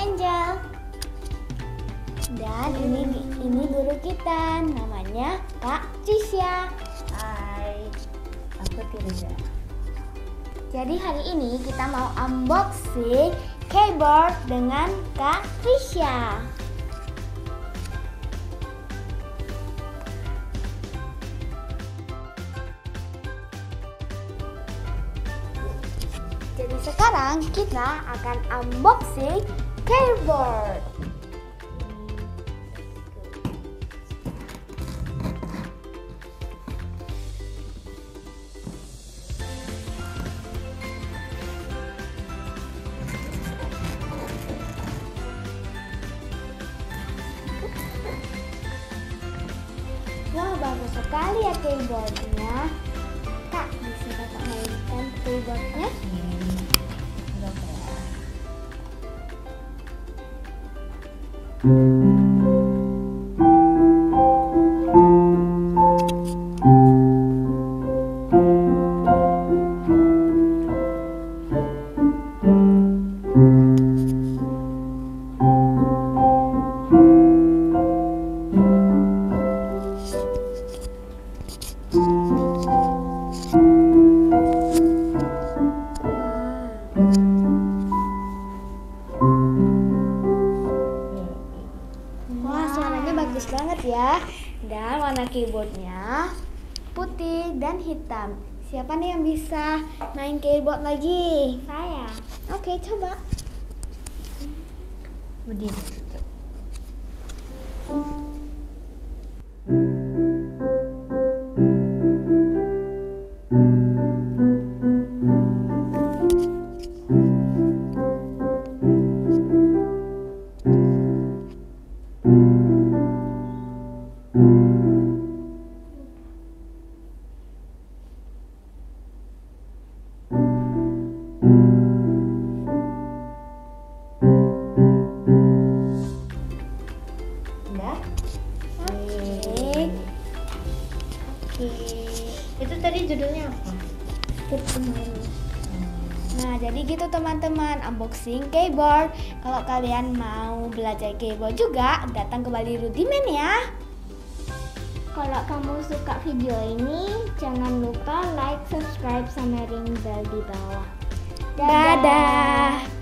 Angel. Dan ini guru kita, namanya Kak Trisha. Hai, aku Tirza. Jadi hari ini kita mau unboxing keyboard dengan Kak Trisha. Jadi sekarang kita akan unboxing keyboard. Wah, bagus sekali ya keyboardnya. Kak, bisa kakak mainkan keyboardnya? Wah, suaranya bagus banget ya. Dan warna keyboardnya putih dan hitam. Siapa nih yang bisa main keyboard lagi? Saya. Oke, coba. Berdiri. Udah? Oke. Itu tadi judulnya apa? Nah, jadi gitu teman-teman, unboxing keyboard. Kalau kalian mau belajar keyboard juga, datang ke Bali Rudimen ya. Kalau kamu suka video ini, jangan lupa like, subscribe, sama ring bell di bawah. Dadah.